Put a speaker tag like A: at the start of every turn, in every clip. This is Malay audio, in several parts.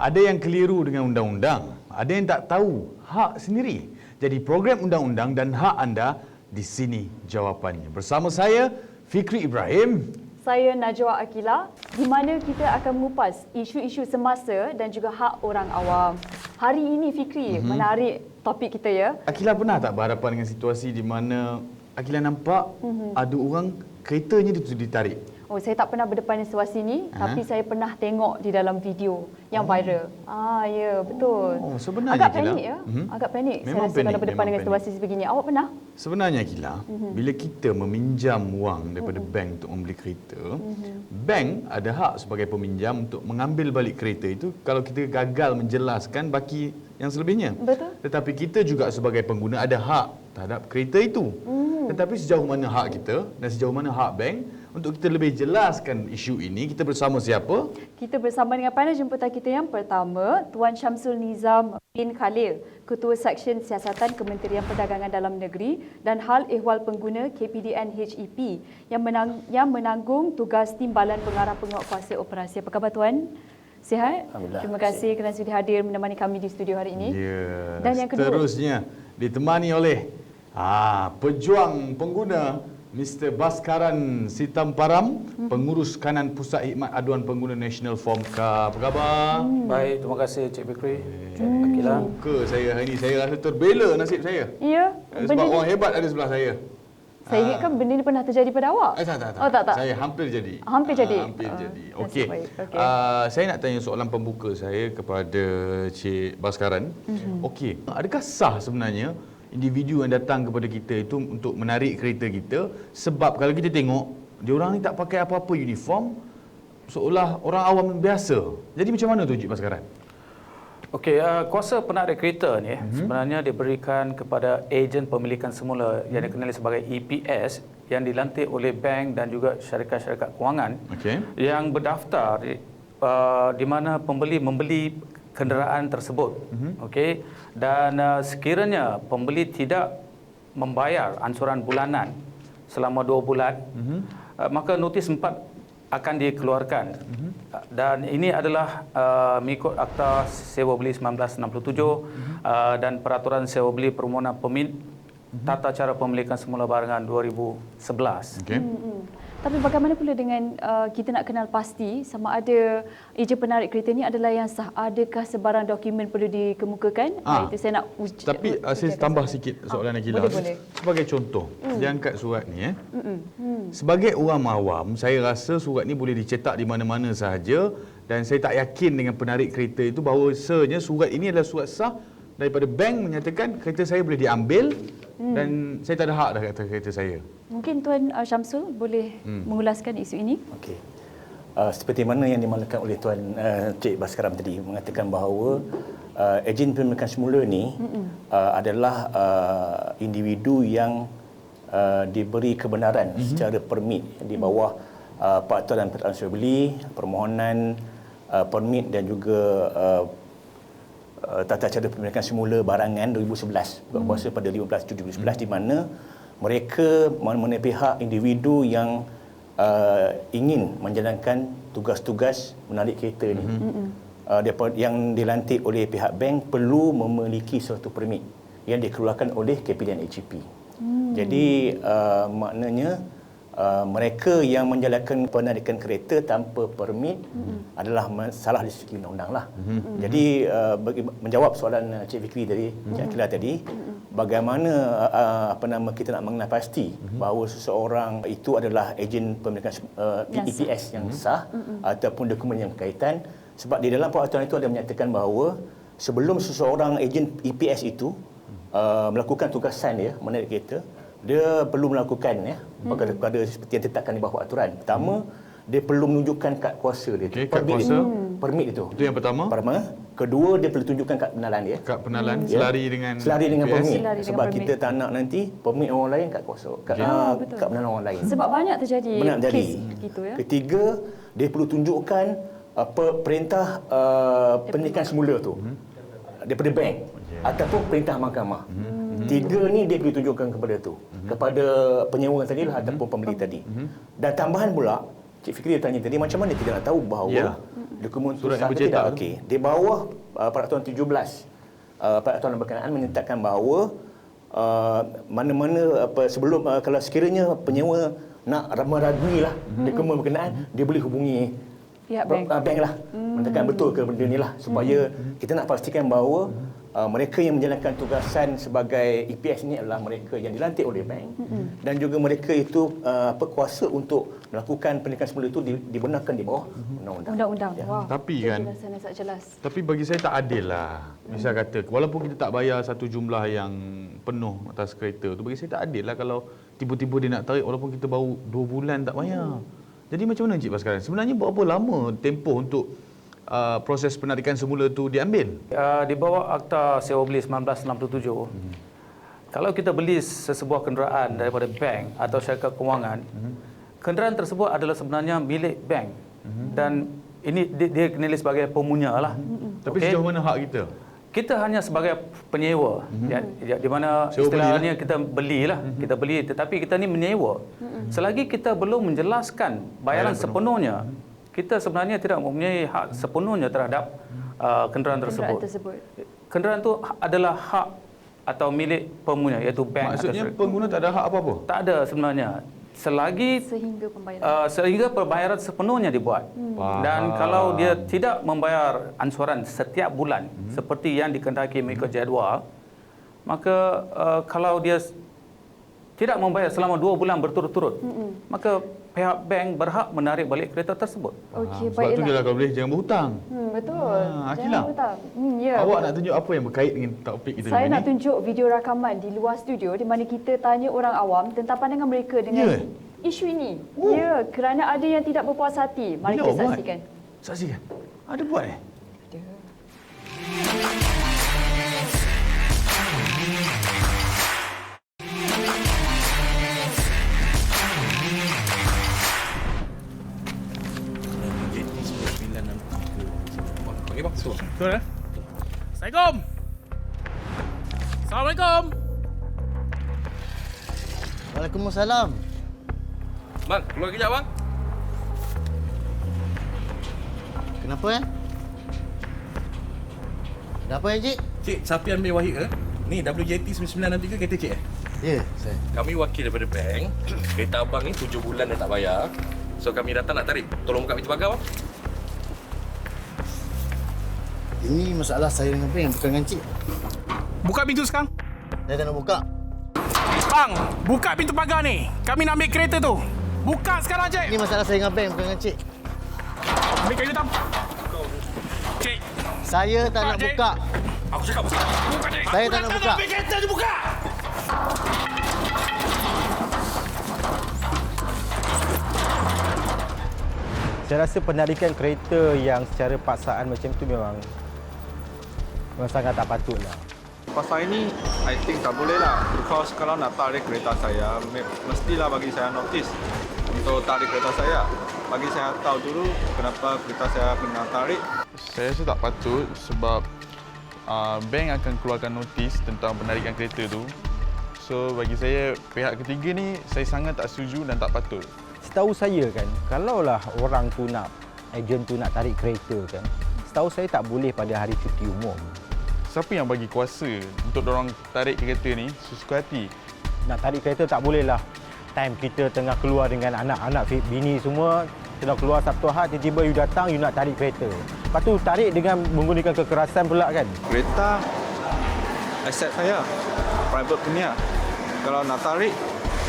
A: Ada yang keliru dengan undang-undang, ada yang tak tahu hak sendiri. Jadi program undang-undang dan hak anda, di sini jawapannya. Bersama saya, Fikri Ibrahim.
B: Saya Najwa Akila, di mana kita akan mengupas isu-isu semasa dan juga hak orang awam. Hari ini Fikri, menarik topik kita ya.
A: Akila pernah tak berhadapan dengan situasi di mana Akila nampak ada orang keretanya ditarik?
B: Oh, saya tak pernah berdepan dengan situasi ini, tapi saya pernah tengok di dalam video yang viral. Ya, betul.
A: Oh, sebenarnya
B: agak
A: Akila,
B: panik ya. Agak panik.
A: Memang
B: saya rasa
A: panik,
B: kalau berdepan dengan
A: memang
B: situasi sebegini. Awak pernah?
A: Sebenarnya Akila, bila kita meminjam wang daripada bank untuk membeli kereta, bank ada hak sebagai peminjam untuk mengambil balik kereta itu kalau kita gagal menjelaskan baki yang selebihnya.
B: Betul.
A: Tetapi kita juga sebagai pengguna ada hak terhadap kereta itu. Tetapi sejauh mana hak kita dan sejauh mana hak bank, untuk kita lebih jelaskan isu ini, kita bersama siapa?
B: Kita bersama dengan panel jemputan kita yang pertama, Tuan Syamsul Nizam bin Khalil, Ketua Seksyen Siasatan Kementerian Perdagangan Dalam Negeri dan Hal Ehwal Pengguna KPDN HEP yang menanggung tugas Timbalan Pengarah Penguatkuasa Operasi. Apa khabar Tuan? Sihat? Terima kasih kerana sudi hadir menemani kami di studio hari ini.
A: Ya,
B: Dan yang kedua,
A: seterusnya ditemani oleh pejuang pengguna Mr. Baskaran Sitamparam, Pengurus Kanan Pusat Khidmat Aduan Pengguna National Form K. Apa khabar?
C: Baik, terima kasih Cik Fikri. Cik Akila.
A: Suka saya hari ini. Saya rasa terbela nasib saya.
B: ya,
A: Sebab orang hebat ada sebelah saya.
B: saya ingatkan benda ini pernah terjadi pada awak.
A: Tak.
B: Oh, tak.
A: Saya hampir jadi.
B: Hampir jadi?
A: Hampir jadi.
B: Nasib
A: Okey.
B: baik. Okey.
A: Saya nak tanya soalan pembuka saya kepada Cik Baskaran. Okey, adakah sah sebenarnya individu yang datang kepada kita itu untuk menarik kereta kita, sebab kalau kita tengok dia orang ni tak pakai apa-apa uniform, seolah orang awam biasa. Jadi macam mana tu Cik Baskaran?
C: Okey, kuasa penarik kereta ni sebenarnya diberikan kepada ejen pemilikan semula yang dikenali sebagai EPS yang dilantik oleh bank dan juga syarikat-syarikat kewangan yang berdaftar di mana pembeli membeli kenderaan tersebut. Okey, dan sekiranya pembeli tidak membayar ansuran bulanan selama 2 bulan, maka notis 4 akan dikeluarkan. Dan ini adalah mengikut Akta Sewa Beli 1967 dan Peraturan Sewa Beli Permohonan Permit Tata Cara Pemilikan Semula Barangan 2011.
A: Okey.
B: Tapi bagaimana pula dengan kita nak kenal pasti sama ada ejen penarik kereta ini adalah yang sah? Adakah sebarang dokumen perlu dikemukakan? Itu saya nak
A: Tapi saya tambah sikit soalan Akila.
B: Boleh.
A: Sebagai contoh, dia angkat surat ni. Sebagai orang awam, saya rasa surat ni boleh dicetak di mana-mana sahaja dan saya tak yakin dengan penarik kereta itu bahawasanya surat ini adalah surat sah daripada bank menyatakan kereta saya boleh diambil dan saya tak ada hak dah kata kereta saya.
B: Mungkin Tuan Syamsul boleh mengulaskan isu ini?
D: Okey. Seperti mana yang dimaklumkan oleh Tuan Cik Baskaran tadi mengatakan bahawa ejen pemilikan semula ni adalah individu yang diberi kebenaran secara permit di bawah Peraturan Sewa Beli, permohonan permit dan juga Tata Cara Pemilikan Semula Barangan 2011 berkuasa pada 15 Jun 2011 di mana mereka mana-mana pihak individu yang ingin menjalankan tugas-tugas menarik kereta ni yang dilantik oleh pihak bank perlu memiliki suatu permit yang dikeluarkan oleh KPDN HEP. Jadi maknanya mereka yang menjalankan penarikan kereta tanpa permit adalah salah dari segi undang-undang lah. Jadi menjawab soalan Cik Fikri tadi, Cik Akila tadi, bagaimana kita nak mengenal pasti bahawa seseorang itu adalah ejen pemilikan EPS yang sah ataupun dokumen yang berkaitan, sebab di dalam peraturan itu ada menyatakan bahawa sebelum seseorang ejen EPS itu melakukan tugasan dia menarik kereta, dia perlu melakukan perkara seperti yang ditetapkan di bawah aturan. Pertama, dia perlu menunjukkan kad kuasa dia.
A: Kad kuasa.
D: Permit itu.
A: Itu yang pertama.
D: Kedua, Kedua, dia perlu tunjukkan kad penalan dia.
A: Kad penalan
D: Ya.
A: selari dengan
D: permit.
B: Selari dengan
D: Sebab
B: permit.
D: kita tak nak nanti permit orang lain kad kuasa.
B: betul.
D: Kad penalan orang lain.
B: Sebab banyak terjadi
D: Benar jadi.
B: kes begitu ya.
D: Ketiga, dia perlu tunjukkan perintah pendidikan semula tu daripada bank ataupun perintah mahkamah. Tiga ni dia perlu tunjukkan kepada tu, kepada penyewa tadi lah ataupun pembeli tadi. Dan tambahan pula, Cik Fikri tanya tadi, macam mana kita nak tahu bahawa
A: Ya.
D: dokumen tu
A: Surat
D: sah
A: yang
D: ke
A: bercetak
D: tidak?
A: tu.
D: Okey, di bawah peraturan 17 peraturan berkenaan menyatakan bahawa mana-mana sebelum kalau sekiranya penyewa nak meragui lah dokumen berkenaan, dia boleh hubungi
B: Pihak bank.
D: bank lah. Menentukan betul ke benda ni lah, supaya kita nak pastikan bahawa mereka yang menjalankan tugasan sebagai EPS ni adalah mereka yang dilantik oleh bank, dan juga mereka itu kuasa untuk melakukan pendidikan semula itu dibenarkan di bawah undang-undang.
B: Undang-undang. Wah.
A: Tapi
B: itu
A: kan,
B: jelasan yang sangat jelas.
A: Tapi bagi saya tak adil lah. Misal kata, walaupun kita tak bayar satu jumlah yang penuh atas kereta tu, bagi saya tak adil lah kalau tiba-tiba dia nak tarik walaupun kita baru 2 bulan tak bayar. Jadi macam mana Encik Baskaran? Sebenarnya berapa lama tempoh untuk proses penarikan semula tu diambil?
C: Di bawah Akta Sewa Beli 1967, kalau kita beli sesebuah kenderaan daripada bank atau syarikat kewangan, kenderaan tersebut adalah sebenarnya milik bank, dan ini dia dinilai sebagai pemunya lah.
A: Tapi
C: Okey?
A: sejauh mana hak kita?
C: Kita hanya sebagai penyewa, di mana
A: Sewa
C: istilahnya kita belilah, kita beli, tetapi kita ni menyewa. Selagi kita belum menjelaskan bayaran sepenuhnya, kita sebenarnya tidak mempunyai hak sepenuhnya terhadap kenderaan tersebut. Kenderaan itu adalah hak atau milik pemunya, iaitu bank.
A: Maksudnya
C: atau
A: pengguna tak ada hak apa-apa?
C: tak ada sebenarnya. Selagi sehingga pembayaran sepenuhnya dibuat. Dan kalau dia tidak membayar ansuran setiap bulan seperti yang dikehendaki mengikut jadual, maka kalau dia tidak membayar selama 2 bulan berturut-turut, maka pihak bank berhak menarik balik kereta tersebut.
B: Okey,
A: Sebab tu dia
B: baiklah.
A: lah kalau boleh jangan berhutang.
B: Betul.
A: Akilah.
B: Jangan hutang. Ya.
A: Awak nak tunjuk apa yang berkait dengan topik kita
B: Saya
A: ni?
B: nak tunjuk video rakaman di luar studio di mana kita tanya orang awam tentang pandangan mereka dengan
A: Ya?
B: isu ini. Ya, kerana ada yang tidak berpuas hati. Mari
A: Bila
B: kita
A: awak buat?
B: saksikan.
A: Saksikan. Ada buat eh?
E: Panggil bang. Betul eh? Assalamualaikum. Assalamualaikum.
F: Waalaikumsalam.
E: Bang, keluar kejap bang.
F: Kenapa Ada apa Cik?
E: Cik, Safian bin Wahid ke? Ni WJT 9963 kereta cik eh?
F: Ya, saya.
E: Kami wakil daripada bank. Kereta abang ni 7 bulan dah tak bayar. So kami datang nak tarik. Tolong buka pintu pagar bang.
F: Ini masalah saya dengan bank, bukan dengan Cik.
E: Buka pintu sekarang.
F: Saya tak nak buka.
E: Bang, buka pintu pagar ni. Kami nak ambil kereta tu. Buka sekarang cik.
F: Ini masalah saya dengan bank, bukan dengan Cik.
E: Ambil kayu hitam. Cik,
F: Saya tak nak
E: Cik.
F: buka.
E: aku cakap buka. Buka cik.
F: Saya
E: Aku
F: tak nak
E: datang
F: buka.
E: ambil kereta tu buka.
G: Saya rasa penarikan kereta yang secara paksaan macam tu memang sangat tak patutlah.
H: Pasal ini, I think tak boleh lah. Because kalau nak tarik kereta saya, mestilah bagi saya notis untuk tarik kereta saya. Bagi saya tahu dulu kenapa kereta saya kena tarik.
I: Saya rasa tak patut sebab bank akan keluarkan notis tentang penarikan kereta tu. So bagi saya pihak ketiga ni saya sangat tak setuju dan tak patut.
G: Setahu saya kan, kalaulah orang tu nak, ejen tu nak tarik kereta kan, setahu saya tak boleh pada hari cuti umum.
I: Siapa yang bagi kuasa untuk dorang tarik kereta ni sesuka hati?
G: Nak tarik kereta tak boleh lah. Time kita tengah keluar dengan anak-anak, bini semua, tengah keluar Sabtu Ahad, tiba-tiba you datang, you nak tarik kereta. Lepas tu tarik dengan menggunakan kekerasan pula kan.
H: Kereta, aset saya, private punya. Kalau nak tarik,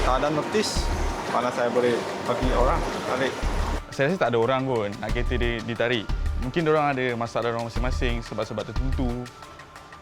H: tak ada notis, mana saya boleh bagi orang tarik.
I: Saya rasa tak ada orang pun nak kereta dia ditarik. Mungkin dorang ada masalah dorang masing-masing sebab-sebab tertentu.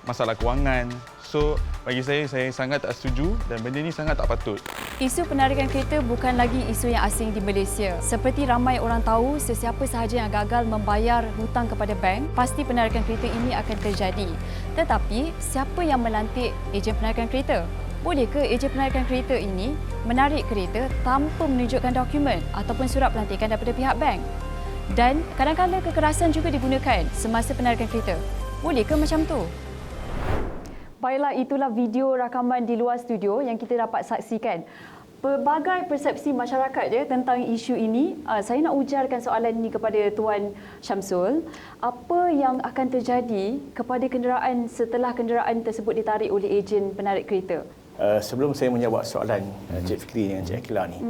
I: masalah kewangan. So, bagi saya sangat tak setuju dan benda ni sangat tak patut.
B: Isu penarikan kereta bukan lagi isu yang asing di Malaysia. Seperti ramai orang tahu, sesiapa sahaja yang gagal membayar hutang kepada bank, pasti penarikan kereta ini akan terjadi. Tetapi, siapa yang melantik ejen penarikan kereta? Bolehkah ejen penarikan kereta ini menarik kereta tanpa menunjukkan dokumen ataupun surat pelantikan daripada pihak bank? Dan kadang-kadang kekerasan juga digunakan semasa penarikan kereta. Bolehkah macam tu? Baiklah, itulah video rakaman di luar studio yang kita dapat saksikan. Pelbagai persepsi masyarakat je tentang isu ini. Saya nak ujarkan soalan ini kepada Tuan Syamsul. Apa yang akan terjadi kepada kenderaan setelah kenderaan tersebut ditarik oleh ejen penarik kereta?
D: Sebelum saya menjawab soalan Cik Fikri dengan Cik Akila ni,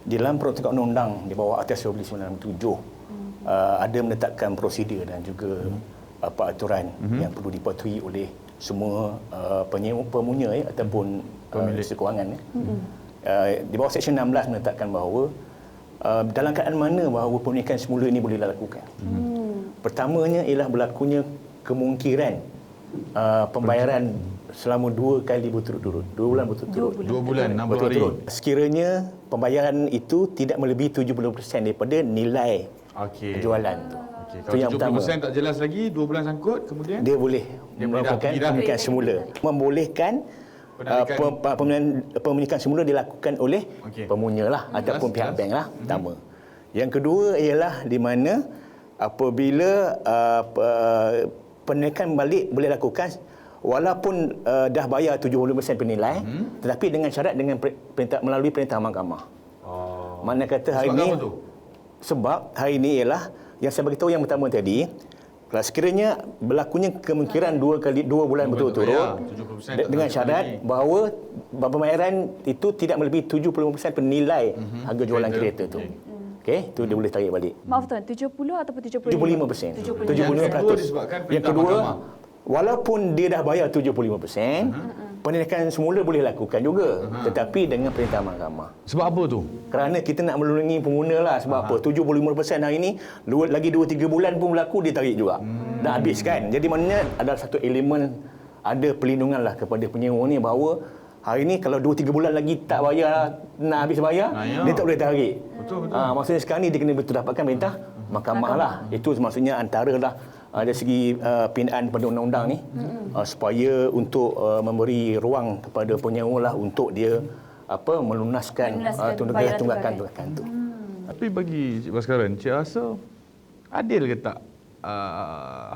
D: di dalam peraturan undang-undang di bawah Akta 1997 ada menetapkan prosedur dan juga peraturan yang perlu dipatuhi oleh semua pemunya ataupun pemilik kewangan. Di bawah Seksyen 16 menetapkan bahawa dalam keadaan mana bahawa pemilikan semula ini boleh dilakukan. Pertamanya ialah berlakunya kemungkinan pembayaran selama 2 kali berturut-turut. 2 bulan berturut-turut.
A: 2 bulan, 60 hari.
D: Berturut-turut. Sekiranya pembayaran itu tidak melebihi 70% daripada nilai jualan tu.
A: Kalau 70% tak jelas lagi, 2 bulan sangkut, kemudian
D: dia boleh melakukan pemilikan semula. Membolehkan pemilikan semula dilakukan oleh pemunya lah ataupun pihak bank lah. Pertama. Yang kedua ialah di mana apabila penaikan balik boleh lakukan walaupun dah bayar 70% penilai, tetapi dengan syarat dengan melalui perintah mahkamah. Mana kata hari ini, sebab hari ini ialah yang saya beritahu yang pertama tadi, kalau sekiranya berlakunya kemungkinan 2 bulan berturut-turut dengan syarat bahawa pembayaran itu tidak melebihi 70% penilai harga jualan kereta tu. Okey, itu dia boleh tarik balik.
B: Maaf tuan, 70 ataupun 75%?
D: 75%. 75%. Yang kedua, walaupun dia dah bayar 75%, penaikan semula boleh lakukan juga, tetapi dengan perintah mahkamah.
A: Sebab apa tu?
D: Kerana kita nak melindungi pengguna lah. Sebab apa? 75% hari ini, lagi 2-3 bulan pun berlaku, dia tarik juga. Dah habis kan? Jadi maknanya ada satu elemen, ada perlindungan lah kepada penyewa ni bahawa hari ini kalau 2-3 bulan lagi tak bayar, nak habis bayar, dia tak boleh tarik.
A: Betul.
D: Maksudnya sekarang ni dia kena betul dapatkan perintah mahkamah lah. Itu maksudnya antara lah dari segi pindaan pada undang-undang ni, supaya untuk memberi ruang kepada penyewa lah untuk dia melunaskan tunggakan tu.
A: Tapi bagi Cik Baskaran, Cik rasa adil ke tak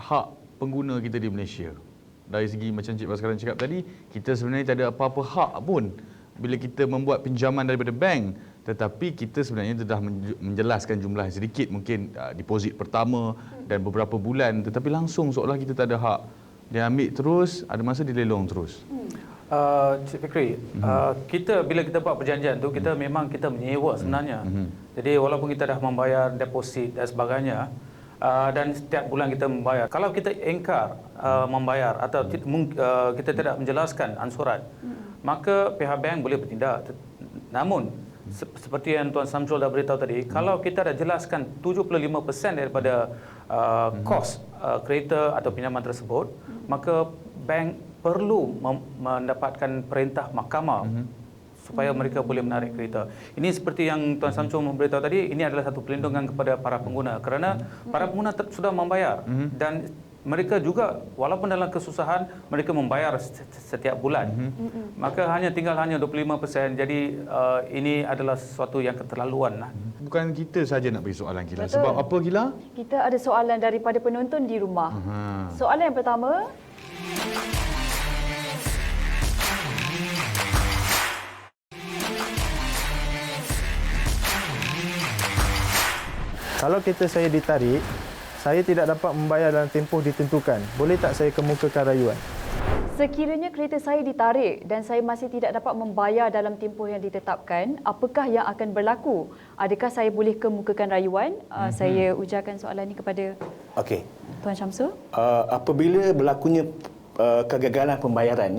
A: hak pengguna kita di Malaysia? Dari segi macam Cik Baskaran cakap tadi, kita sebenarnya tak ada apa-apa hak pun bila kita membuat pinjaman daripada bank, tetapi kita sebenarnya telah menjelaskan jumlah yang sedikit, mungkin deposit pertama dan beberapa bulan, tetapi langsung seolah kita tak ada hak. Dia ambil terus, ada masa dia lelong terus.
C: Cik Fikri, kita bila kita buat perjanjian tu, kita memang kita menyewa sebenarnya. Jadi walaupun kita dah membayar deposit dan sebagainya, dan setiap bulan kita membayar, kalau kita engkar membayar atau kita tidak menjelaskan ansuran, maka pihak bank boleh bertindak. Namun seperti yang Tuan Syamsul dah beritahu tadi, kalau kita dah jelaskan 75% daripada kos kereta atau pinjaman tersebut, maka bank perlu mendapatkan perintah mahkamah supaya mereka boleh menarik kereta. Ini seperti yang Tuan Syamsul memberitahu tadi, ini adalah satu perlindungan kepada para pengguna, kerana para pengguna sudah membayar dan mereka juga walaupun dalam kesusahan mereka membayar setiap bulan. Maka tinggal 25%. Jadi ini adalah sesuatu yang keterlaluan lah.
A: Bukan kita saja nak bagi soalan Kila.
B: Betul.
A: Sebab apa Kila?
B: Kita ada soalan daripada penonton di rumah. Soalan yang pertama,
G: Kalau kereta saya ditarik, saya tidak dapat membayar dalam tempoh ditentukan. Boleh tak saya kemukakan rayuan?
B: sekiranya kereta saya ditarik dan saya masih tidak dapat membayar dalam tempoh yang ditetapkan, apakah yang akan berlaku? Adakah saya boleh kemukakan rayuan? Saya ujarkan soalan ini kepada Tuan Syamsul.
D: Apabila berlakunya kegagalan pembayaran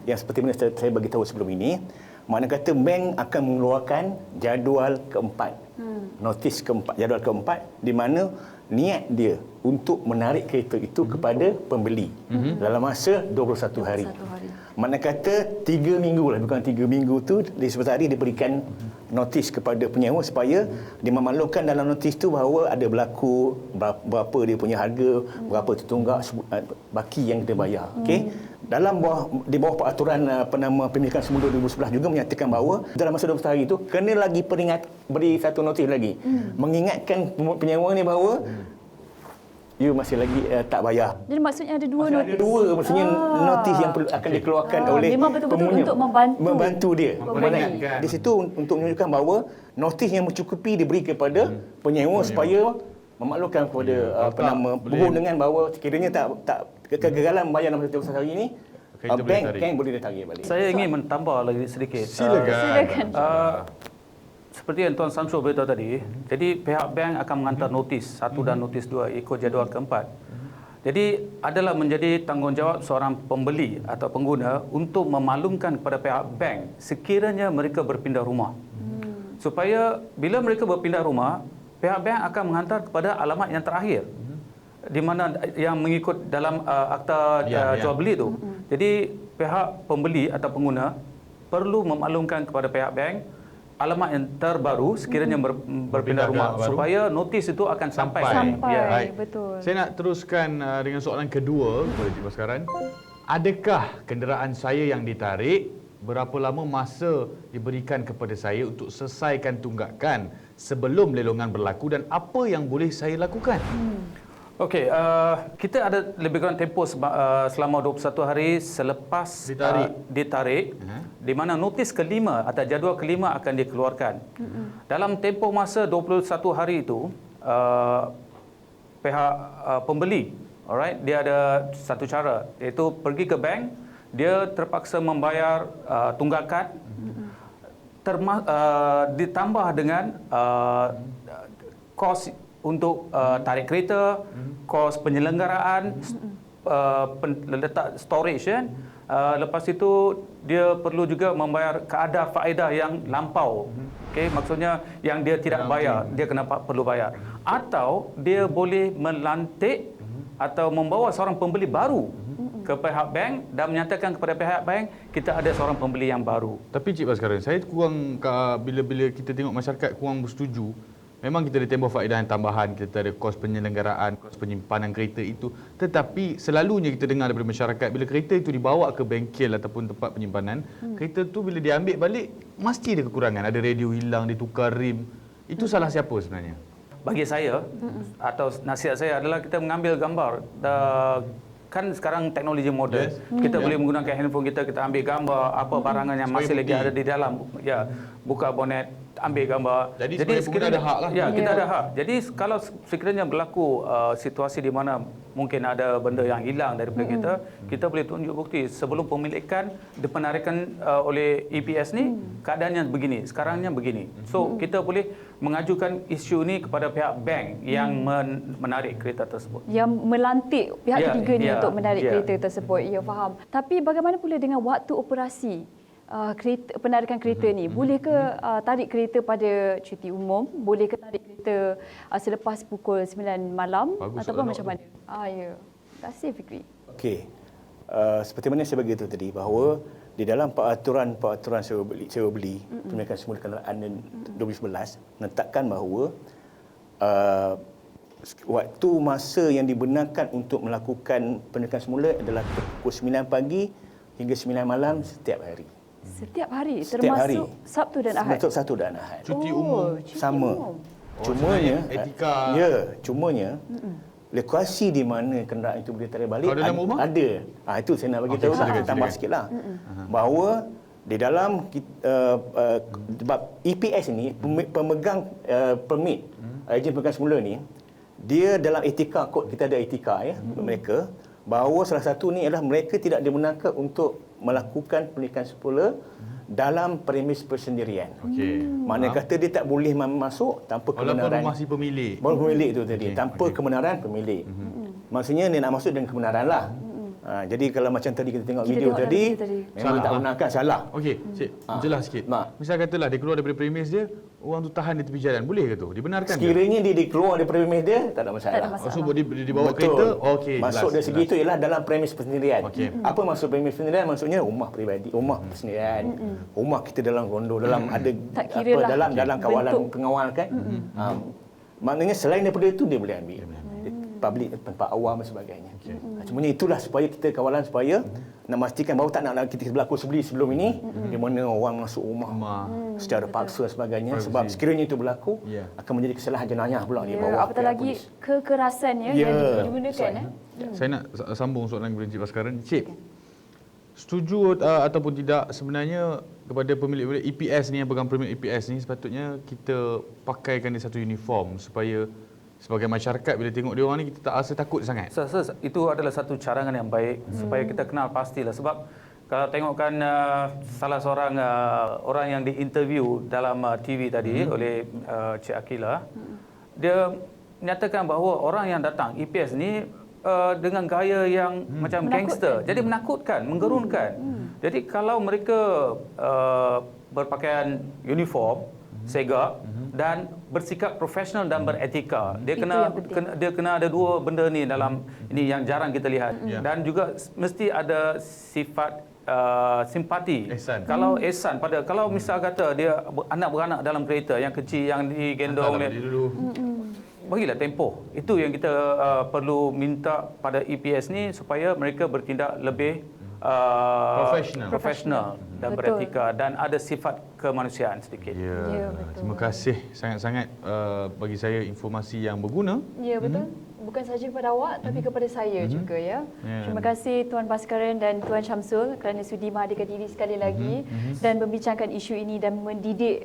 D: yang seperti mana saya bagi tahu sebelum ini, makna kata bank akan mengeluarkan jadual keempat. Notis keempat, jadual keempat di mana niat dia untuk menarik kereta itu kepada pembeli dalam masa 21 hari.
B: 21 hari.
D: Makna kata 3 minggu lah, bukan 3 minggu tu di sebelah hari diberikan notis kepada penyewa supaya dia memaklumkan dalam notis tu bahawa ada berlaku berapa dia punya harga, berapa tertunggak baki yang kita bayar. Okey. Di bawah peraturan pemilikan semula 2011 juga menyatakan bahawa dalam masa 21 hari itu kena lagi beri satu notis lagi mengingatkan penyewa ni bahawa you masih lagi tak bayar.
B: Jadi maksudnya ada dua notis.
D: Ada dua, maksudnya notis yang akan dikeluarkan oleh
B: memang betul-betul
D: pengguna
B: untuk
D: membantu dia.
B: Pembeli.
D: Di situ untuk menunjukkan bahawa notis yang mencukupi diberi kepada penyewa supaya memaklumkan kepada berhubung dengan bahawa sekiranya tak kegagalan membayar dalam 21 hari ini, bank boleh ditarik balik.
C: Saya ingin mentambah lagi sedikit.
B: Silakan.
C: Seperti yang Tuan Samsul beritahu tadi, jadi pihak bank akan menghantar notis 1 dan notis 2 ikut jadual keempat. Jadi adalah menjadi tanggungjawab seorang pembeli atau pengguna untuk memaklumkan kepada pihak bank sekiranya mereka berpindah rumah. Supaya bila mereka berpindah rumah, pihak bank akan menghantar kepada alamat yang terakhir di mana yang mengikut dalam akta jual beli itu. Jadi pihak pembeli atau pengguna perlu memaklumkan kepada pihak bank alamat yang terbaru sekiranya berpindah rumah supaya notis itu akan sampai.
B: Betul.
A: Saya nak teruskan dengan soalan kedua kepada Cik Baskaran. Adakah kenderaan saya yang ditarik, berapa lama masa diberikan kepada saya untuk selesaikan tunggakan sebelum lelongan berlaku dan apa yang boleh saya lakukan?
C: Okey, kita ada lebih kurang tempoh selama 21 hari selepas ditarik di mana notis kelima atau jadual kelima akan dikeluarkan. Dalam tempoh masa 21 hari itu, pihak pembeli, alright, dia ada satu cara, iaitu pergi ke bank, dia terpaksa membayar tunggakan ditambah dengan kos untuk tarik kereta, kos penyelenggaraan, letak storage kan. Lepas itu dia perlu juga membayar kadar faedah yang lampau. Okey, maksudnya yang dia tidak bayar, dia kena perlu bayar. Atau dia boleh melantik atau membawa seorang pembeli baru ke pihak bank dan menyatakan kepada pihak bank kita ada seorang pembeli yang baru.
A: Tapi Cik Baskaran, saya kurang bila kita tengok masyarakat kurang bersetuju. Memang kita ada tempoh faedah yang tambahan, kita ada kos penyelenggaraan, kos penyimpanan kereta itu. Tetapi selalunya kita dengar daripada masyarakat, bila kereta itu dibawa ke bengkel ataupun tempat penyimpanan, kereta tu bila diambil balik, mesti ada kekurangan. Ada radio hilang, ditukar rim. Itu salah siapa sebenarnya?
C: Bagi saya, atau nasihat saya adalah kita mengambil gambar. Kan sekarang teknologi moden, kita boleh menggunakan handphone kita ambil gambar apa barangan yang masih lagi ada di dalam. Ya, buka bonet, ambil gambar.
A: Jadi sekiranya ada hak lah.
C: Ya, kita ada hak. Jadi kalau sekiranya berlaku situasi di mana mungkin ada benda yang hilang daripada kita boleh tunjuk bukti sebelum pemilikan penarikan oleh EPS ni keadaannya begini, sekarangnya begini. So kita boleh mengajukan isu ni kepada pihak bank yang menarik kereta tersebut.
B: Yang melantik pihak ketiga ni untuk menarik kereta tersebut. Ya, faham. Tapi bagaimana pula dengan waktu operasi? Penarikan kereta ni, boleh ke tarik kereta pada cuti umum, boleh ke tarik kereta selepas pukul 9 malam ataupun macam mana? Ya. Terima kasih Fikri.
D: Okey. Seperti mana saya beritahu tadi bahawa di dalam peraturan sewa beli pemilikan semula kenderaan 2011 menetapkan bahawa waktu masa yang dibenarkan untuk melakukan penarikan semula adalah pukul 9 pagi hingga 9 malam setiap hari.
B: Setiap hari,
D: Setiap hari.
B: Sabtu dan Ahad.
D: Termasuk Sabtu dan Ahad.
A: Cuti umum
D: sama. Cumanya
A: etika.
D: Cumanya lokasi di mana kenderaan itu boleh tarik balik
A: dalam rumah?
D: ada. Itu saya nak bagi tahu tambah sikitlah. Bahawa di dalam sebab EPS ini pemegang permit ejen pemegang semula ni, dia dalam etika kod, kita ada etika mereka, bahawa salah satu ni adalah mereka tidak dibenarkan untuk melakukan pendidikan semula dalam premis persendirian. Mana kata dia tak boleh masuk tanpa kebenaran.
A: Walaupun masih pemilik.
D: Baru pemilik tu tadi, tanpa kebenaran pemilik. Maksudnya dia nak masuk dengan kebenaran lah. Jadi kalau macam tadi kita tengok video tadi, memang tak benarkan, salah.
A: Okey, Cik, jelas sikit. Misal katalah dia keluar daripada premis dia, orang tu tahan di tepi jalan. Boleh ke tu? Dibenarkan ke?
D: Sekiranya dia keluar daripada premis dia, tak ada masalah.
B: Tak ada masalah.
A: Oh, so dibawa kereta? Okey,
D: Maksud dari segi itu ialah dalam premis persendirian.
A: Okey.
D: Apa maksud premis persendirian? Maksudnya rumah peribadi, rumah persendirian. Rumah kita dalam kondo, dalam ada
B: Tak kira lah
D: dalam kawalan
B: bentuk.
D: pengawal kan. Maknanya selain daripada itu dia boleh ambil. Public, tempat awam dan sebagainya. Cumanya itulah supaya kita kawalan supaya nak pastikan bahawa tak nak kita berlaku sebelum ini di mana orang masuk rumah secara paksa dan sebagainya. Sebab sekiranya itu berlaku akan menjadi kesalahan jenayah pula di bawah.
B: Apatah lagi
D: polis.
B: kekerasan yang digunakan.
A: Saya nak sambung soalan kepada Encik Baskaran. Encik, setuju ataupun tidak sebenarnya kepada pemilik EPS ni, yang pegang permit EPS ni, sepatutnya kita pakaikan dia satu uniform supaya sebagai masyarakat bila tengok dia orang ni kita tak rasa takut sangat.
C: Itu adalah satu carangan yang baik supaya kita kenal pastilah. Sebab kalau tengokkan salah seorang orang yang diinterview dalam TV tadi oleh Cik Akila, dia nyatakan bahawa orang yang datang EPS ni dengan gaya yang macam gangster. Jadi menakutkan, menggerunkan. Jadi kalau mereka berpakaian uniform, segak dan bersikap profesional dan beretika. Dia kena ada dua benda ni dalam ini yang jarang kita lihat. Dan juga mesti ada sifat simpati.
A: Ihsan.
C: Kalau ihsan kalau misal kata dia anak-beranak dalam kereta yang kecil yang digendong oleh bagilah tempoh. Itu yang kita perlu minta pada EPS ni supaya mereka bertindak lebih profesional dan beretika dan ada sifat kemanusiaan sedikit.
A: Ya, terima kasih sangat-sangat bagi saya informasi yang berguna.
B: Ya, betul. Bukan sahaja kepada awak tapi kepada saya juga ya. Terima kasih Tuan Baskaran dan Tuan Syamsul kerana sudi menghadirkan diri sekali lagi dan membincangkan isu ini dan mendidik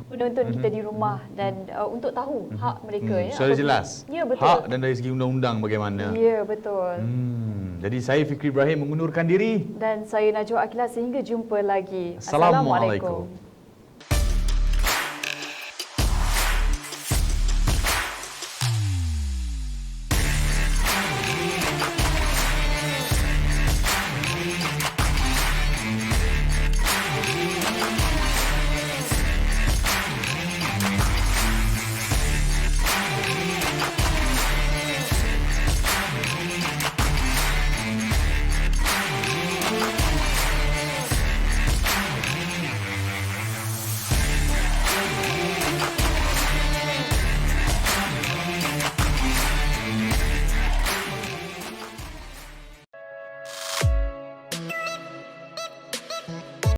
B: penonton kita di rumah dan untuk tahu hak mereka ya.
A: Secara jelas.
B: Ya, betul.
A: Hak dan dari segi undang-undang bagaimana.
B: Ya, betul.
A: Jadi saya Fikri Ibrahim mengundurkan diri.
B: Dan saya Najwa Akila, sehingga jumpa lagi.
A: Assalamualaikum.